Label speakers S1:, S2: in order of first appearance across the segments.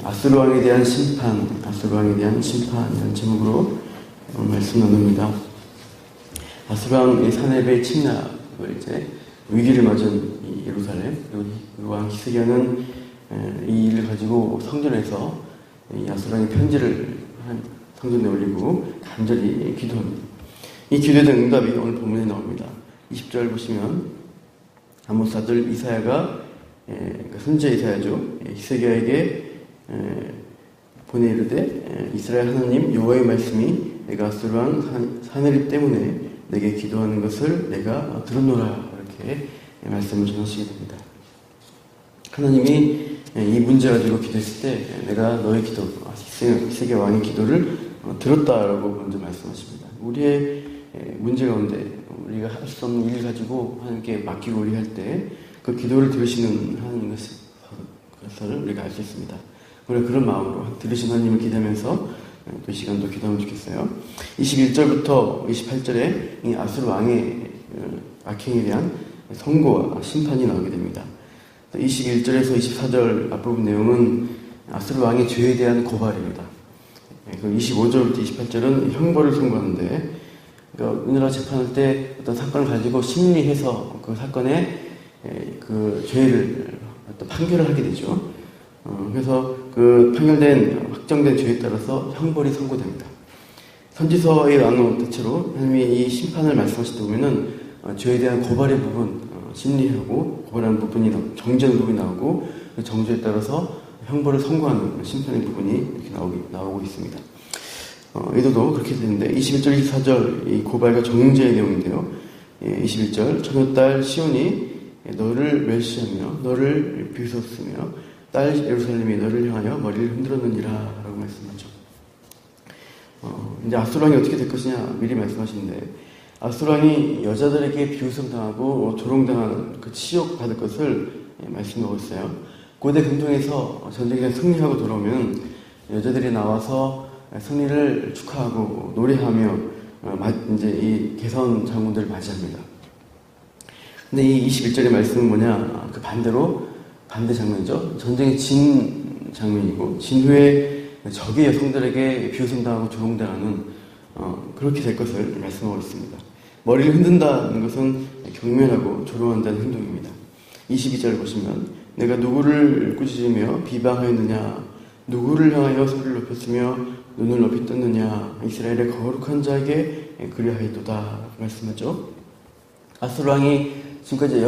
S1: 아수르 왕에 대한 심판, 아수르 왕에 대한 심판이라는 제목으로 오늘 말씀 나눕니다. 아수르 왕 사네벨 침략을 이제 위기를 맞은 이 예루살렘, 그리고 왕 히스기야는 이 일을 가지고 성전에서 이 아수르 왕의 편지를 성전에 올리고 간절히 기도합니다. 이 기도에 대한 응답이 오늘 본문에 나옵니다. 20절 보시면 아모스 아들 이사야가 그러니까 선지자 이사야죠. 히스기야에게 보내 이르되 이스라엘 하나님 여호와의 말씀이 내가 아수르 왕 사네립 때문에 내게 기도하는 것을 내가 들었노라, 이렇게 말씀을 전하시게 됩니다. 하나님이 이 문제 가지고 기도했을 때 내가 너의 기도, 히스기야 왕의 기도를 들었다라고 먼저 말씀하십니다. 우리의 문제 가운데 우리가 할 수 없는 일 가지고 하나님께 맡기고 우리 할 때 그 기도를 들으시는 하나님 것을 우리가 알 수 있습니다. 우리가 그런 마음으로 들으신 하나님을 기대하면서 또 이 시간도 기도하면 좋겠어요. 21절부터 28절에 이 아수르 왕의 악행에 대한 선고와 심판이 나오게 됩니다. 21절에서 24절 앞부분 내용은 아수르 왕의 죄에 대한 고발입니다. 25절부터 28절은 형벌을 선고하는데, 그러니까 우리나라 재판할 때 어떤 사건을 가지고 심리해서 그 사건의 그 죄를 어떤 판결을 하게 되죠. 그래서 그 판결된 확정된 죄에 따라서 형벌이 선고됩니다. 선지서에 나오는 대체로 하나님이 이 심판을 말씀하시다 보면은 죄에 대한 고발의 부분, 심리하고 고발하는 부분이 정죄하는 부분이 나오고 그 정죄에 따라서 형벌을 선고하는 심판의 부분이 이렇게 나오고 있습니다. 이도도 그렇게 되는데 21절, 24절 이 고발과 정죄의 내용인데요. 21절 처녀딸 시온이 너를 멸시하며 너를 비웃었으며 딸 예루살렘이 너를 향하여 머리를 흔들었느니라 라고 말씀하죠. 이제 아수르 왕이 어떻게 될 것이냐 미리 말씀하시는데, 아수르 왕이 여자들에게 비웃음 당하고 조롱당하는 그 치욕 받을 것을 말씀하고 있어요. 고대 근동에서 전쟁에 승리하고 돌아오면 여자들이 나와서 승리를 축하하고 노래하며 이제 이 개선 장군들을 맞이합니다. 근데 이 21절의 말씀은 뭐냐? 그 반대 장면이죠. 전쟁에 진 장면이고, 진 후에 적의 여성들에게 비웃음당하고 조롱당하는 그렇게 될 것을 말씀하고 있습니다. 머리를 흔든다는 것은 경멸하고 조롱한다는 행동입니다. 22절 보시면 내가 누구를 꾸짖으며 비방하였느냐? 누구를 향하여 소리를 높였으며 눈을 높이 떴느냐? 이스라엘의 거룩한 자에게 그리하였도다 말씀하죠. 아수르 왕이 지금까지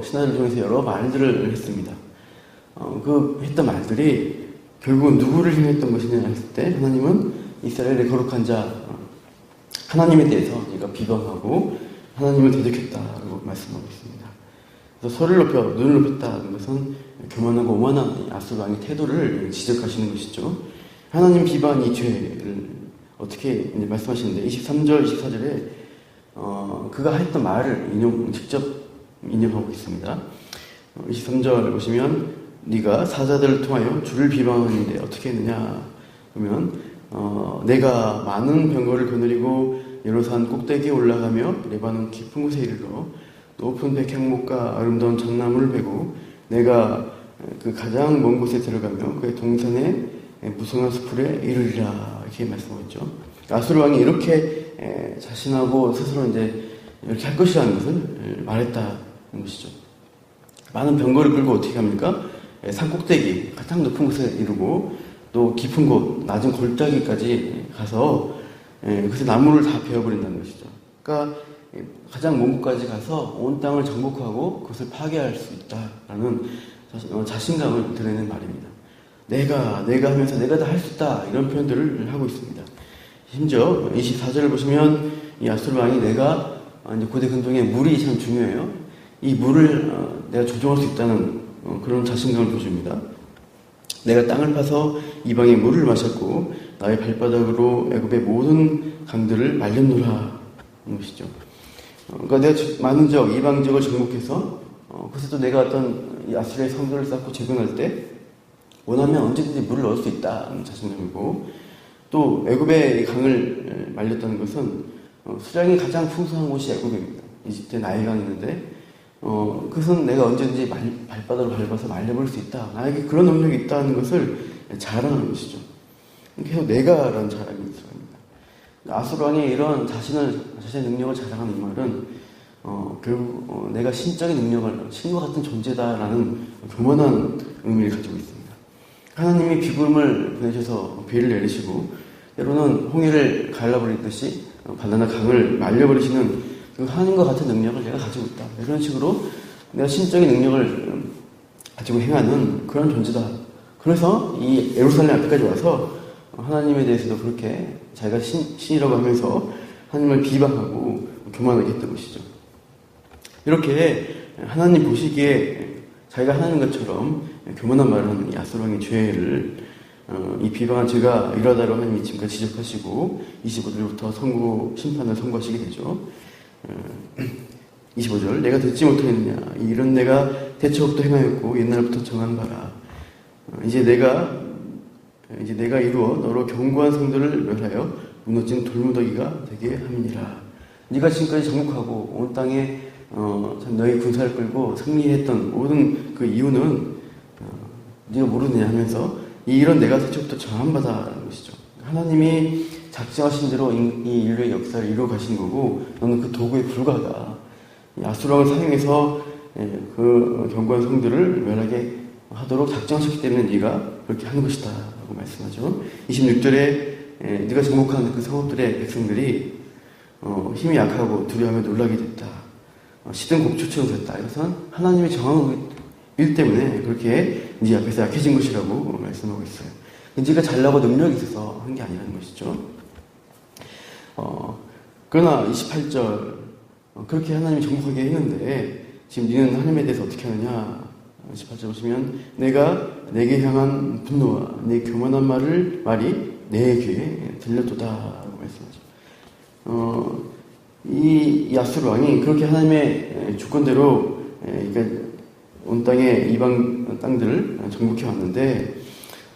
S1: 신하들 중에서 여러 말들을 했습니다. 그 했던 말들이 결국은 누구를 향했던 것이냐 했을 때 하나님은 이스라엘의 거룩한 자 하나님에 대해서 얘가 비방하고 하나님을 대적했다고 말씀하고 있습니다. 그래서 소리를 높여 눈을 높였다는 것은 교만하고 오만한 아수르 왕의 태도를 지적하시는 것이죠. 하나님 비방 이 죄를 어떻게 말씀하시는데 23절, 24절에 그가 했던 말을 직접 인용하고 있습니다. 23절 보시면 네가 사자들을 통하여 주를 비방하는데 어떻게 했느냐 그러면 내가 많은 병거를 거느리고 여로산 꼭대기에 올라가며 레바논 깊은 곳에 이르러 높은 백향목과 아름다운 전나무를 베고 내가 그 가장 먼 곳에 들어가며 그의 동산에 무성한 수풀에 이르리라, 이렇게 말씀하셨죠. 아수르 왕이 이렇게 자신하고 스스로 이제 이렇게 할 것이라는 것을 말했다는 것이죠. 많은 병거를 끌고 어떻게 합니까? 산 꼭대기, 가장 높은 곳에 이르고 또 깊은 곳, 낮은 골짜기까지 가서 그래서 나무를 다 베어버린다는 것이죠. 그러니까 가장 먼 곳까지 가서 온 땅을 정복하고 그것을 파괴할 수 있다라는 자신감을 드러내는 말입니다. 내가 하면서 내가 다 할 수 있다, 이런 표현들을 하고 있습니다. 심지어 24절을 보시면 이 아수르 왕이 내가 이제 고대 근동에 물이 참 중요해요. 이 물을 내가 조종할 수 있다는 그런 자신감을 보여줍니다. 내가 땅을 파서 이방의 물을 마셨고 나의 발바닥으로 애굽의 모든 강들을 말렸노라 하는 것이죠. 그러니까 내가 많은 이방 지역을 정복해서 그래서 또 내가 어떤 이 아수르의 성전을 쌓고 재건할 때 원하면 언제든지 물을 넣을 수 있다는 자신감이고, 또 애굽의 강을 말렸다는 것은 수량이 가장 풍성한 곳이 애굽입니다. 이집트에 나일강이 있는데 그것은 내가 언제든지 발바닥으로 밟아서 말려버릴 수 있다, 나에게 그런 능력이 있다는 것을 자랑하는 것이죠. 계속 내가라는 자랑이 들어갑니다. 아수르 왕이 이런 자신의 능력을 자랑하는 이 말은 결국 내가 신적인 능력을 신과 같은 존재다라는 교만한 의미를 가지고 있습니다. 하나님이 비구름을 보내셔서 비를 내리시고 때로는 홍해를 갈라버리듯이 바다나 강을 말려버리시는 그 하나님과 같은 능력을 내가 가지고 있다. 이런 식으로 내가 신적인 능력을 가지고 행하는 그런 존재다. 그래서 이 예루살렘 앞에까지 와서 하나님에 대해서도 그렇게 자기가 신이라고 하면서 하나님을 비방하고 교만하게 했던 것이죠. 이렇게 하나님 보시기에 자기가 하나님 것처럼 교만한 말을 하는 이 아수르 왕의 죄를 이 비방한 죄가 일하다로 하나님이 지금까지 지적하시고 25절부터 심판을 선고하시게 되죠. 25절 내가 듣지 못하겠느냐 이런 내가 대처업도 행하였고 옛날부터 정한 바라 이제 내가 이루어 너로 견고한 성들을 멸하여 무너진 돌무더기가 되게 함이니라. 네가 지금까지 정복하고 온 땅에 너희 군사를 끌고 승리했던 모든 그 이유는 네가 모르느냐 하면서 이런 내가 대처부터 정한 바다라는 것이죠. 하나님이 작정하신 대로 이 인류의 역사를 이루어 가신 거고 너는 그 도구에 불과하다. 아수르 왕을 사용해서 그 견고한 성들을 멸하게 하도록 작정하셨기 때문에 네가 그렇게 하는 것이다 라고 말씀하죠. 26절에 네가 정복한 그 성읍들의 백성들이 힘이 약하고 두려워하며 놀라게 됐다. 시든 곡초처럼 됐다. 이것은 하나님이 정한 일 때문에 그렇게 네 앞에서 약해진 것이라고 말씀하고 있어요. 네가 잘나고 능력이 있어서 한 게 아니라는 것이죠. 그러나 28절 그렇게 하나님이 정복하게 했는데 지금 너는 하나님에 대해서 어떻게 하느냐. 18절 보시면 내가 내게 향한 분노와 내 교만한 말이 내 귀에 들렸도다라고 말씀하죠. 이 아수르 왕이 그렇게 하나님의 주권대로 그러니까 온 땅의 이방 땅들을 정복해 왔는데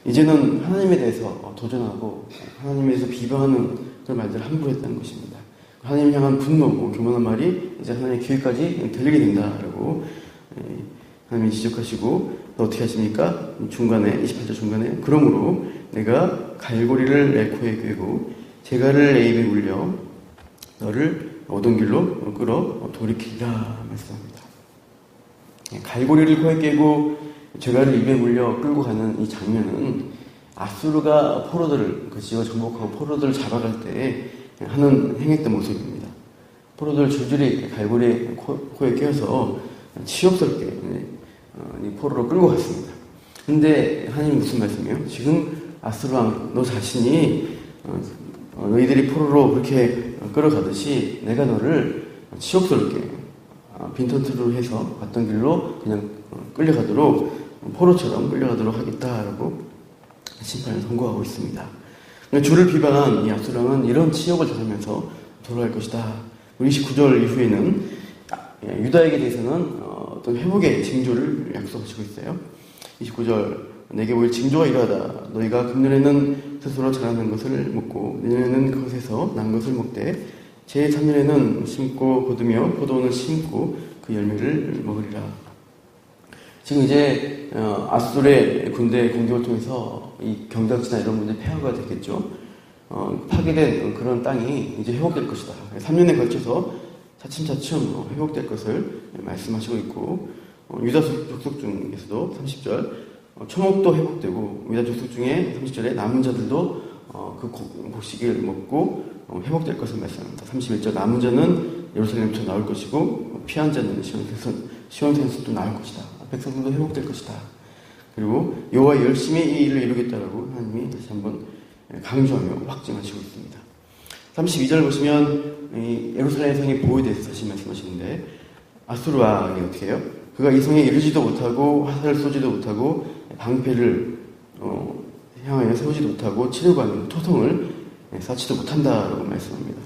S1: 이제는 하나님에 대해서 도전하고 하나님에 대해서 비방하는 그런 말들을 함부로 했다는 것입니다. 하나님 향한 분노고 교만한 말이 이제 하나님의 귀에까지 들리게 된다라고 하나님이 지적하시고 또 어떻게 하십니까? 중간에 28절 중간에 그러므로 내가 갈고리를 내 코에 꿰고 재갈을 내 입에 물려 너를 어두운 길로 끌어 돌이키리라 말씀합니다. 갈고리를 코에 꿰고 재갈을 입에 물려 끌고 가는 이 장면은 아수르가 포로들을 그 지역을 정복하고 포로들을 잡아갈 때 하는 행했던 모습입니다. 포로들 줄줄이 갈고리에 코에 꿰어서 치욕스럽게 이 포로로 끌고 갔습니다. 근데 하나님 무슨 말씀이에요? 지금 아수르 왕 너 자신이 너희들이 포로로 그렇게 끌어가듯이 내가 너를 치욕스럽게 빈턴트로 해서 갔던 길로 그냥 끌려가도록 포로처럼 끌려가도록 하겠다라고 심판을 선고하고 있습니다. 주를 비방한 이 아수르 왕은 이런 치욕을 당하면서 돌아갈 것이다. 29절 이후에는 유다에게 대해서는 어떤 회복의 징조를 약속하시고 있어요. 29절 내게 보일 징조가 이러하다. 너희가 금년에는 스스로 자라는 것을 먹고 내년에는 그것에서 난 것을 먹되 제3년에는 심고 거두며 포도원을 심고 그 열매를 먹으리라. 지금 이제 아수르의 군대 공격을 통해서 이 경작지나 이런 분들이 폐허가 됐겠죠. 파괴된 그런 땅이 이제 회복될 것이다. 3년에 걸쳐서 차츰차츰 회복될 것을 말씀하시고 있고 유다 족속 중에서도 30절 초목도 회복되고 유다 족속 중에 30절에 남은 자들도 그 곡식을 먹고 회복될 것을 말씀합니다. 31절 남은 자는 예루살렘부터 나올 것이고 피한 자는 시온산에서도 나올 것이다. 백성들도 회복될 것이다. 그리고 여호와 열심히 이 일을 이루겠다라고 하나님이 다시 한번 강조하며 확증하시고 있습니다. 32절 보시면 이 예루살렘 성의 보호에 대해서 다시 말씀하시는데 아수르 왕이 어떻게 해요? 그가 이 성에 이르지도 못하고 화살을 쏘지도 못하고 방패를 향하여 세우지도 못하고 치르고 하는 토성을 쌓지도 못한다라고 말씀합니다.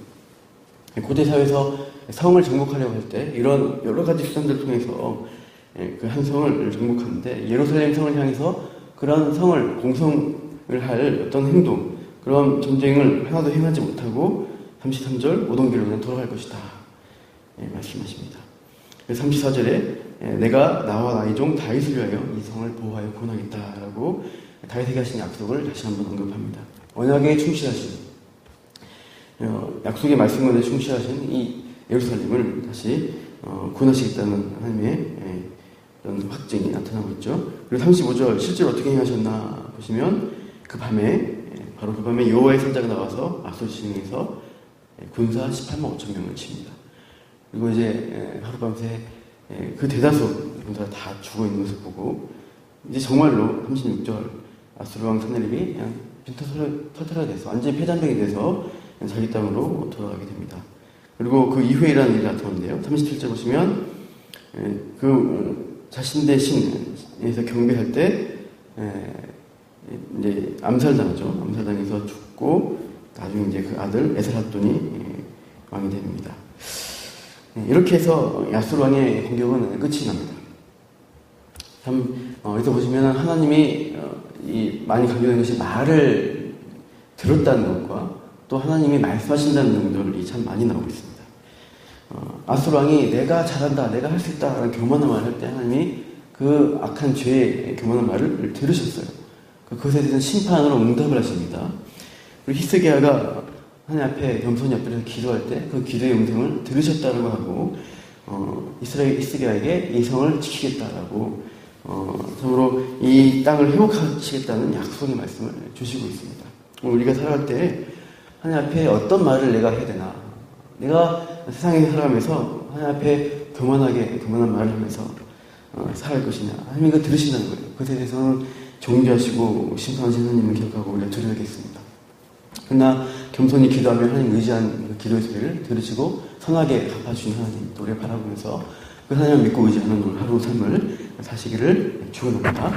S1: 고대 사회에서 성을 정복하려고 할 때 이런 여러 가지 수단들을 통해서 그 한 성을 정복하는데 예루살렘 성을 향해서 그런 성을 공성을 할 어떤 행동 그런 전쟁을 하나도 행하지 못하고 33절 오동길로 그냥 돌아갈 것이다 말씀하십니다. 34절에 내가 나와 나의 종 다윗을 위하여 이 성을 보호하여 구원하겠다라고 다윗에게 하신 약속을 다시 한번 언급합니다. 언약에 충실하신, 약속의 말씀에 충실하신 이 예루살렘을 다시 구원하시겠다는 하나님의 이런 확증이 나타나고 있죠. 그리고 35절 실제로 어떻게 행하셨나 보시면 그 밤에 바로 그 밤에 여호와의 선자가 나와서 아수르 진영에서 군사 18만 5천 명을 칩니다. 그리고 이제 하룻밤새 그 대다수 군사가 다 죽어 있는 것을 보고 이제 정말로 36절 아수르 왕 선헤립이 그냥 빈터 털털하게 돼서 완전히 패잔병이 돼서 자기 땅으로 돌아가게 됩니다. 그리고 그 이후에 일어난 일이 나타나는데요. 37절 보시면 그 자신의 신에서 경배할 때 이제 암살당하죠. 암살당해서 죽고 나중에 이제 그 아들 에스라돈이 왕이 됩니다. 이렇게 해서 아수르 왕의 공격은 끝이 납니다. 참 여기서 보시면 하나님이 많이 강조된 것이 말을 들었다는 것과 또 하나님이 말씀하신다는 내용들이 참 많이 나오고 있습니다. 아수르 왕이 내가 잘한다, 내가 할 수 있다 라는 교만한 말을 할 때 하나님이 그 악한 죄의 교만한 말을 들으셨어요. 그것에 대해서 심판으로 응답을 하십니다. 그리고 히스기야가 하나님 앞에 겸손히 엎드려서 기도할 때 그 기도의 음성을 들으셨다고 하고 히스기야에게 이 성을 지키겠다라고 참으로 이 땅을 회복하시겠다는 약속의 말씀을 주시고 있습니다. 우리가 살아갈 때 하나님 앞에 어떤 말을 내가 해야 되나, 내가 세상에 살아가면서 하나님 앞에 교만한 말을 하면서 살아갈 것이냐, 하나님이 그거 들으신다는 거예요. 그것에 대해서는 존귀하시고 심판하신 하나님을 기억하고 우리가 드려야겠습니다. 그러나 겸손히 기도하며 하나님 의지한 그 기도의 소리를 들으시고 선하게 갚아주신 하나님 또 우리가 바라보면서 그 하나님을 믿고 의지하는 하루 삶을 사시기를 축원합니다.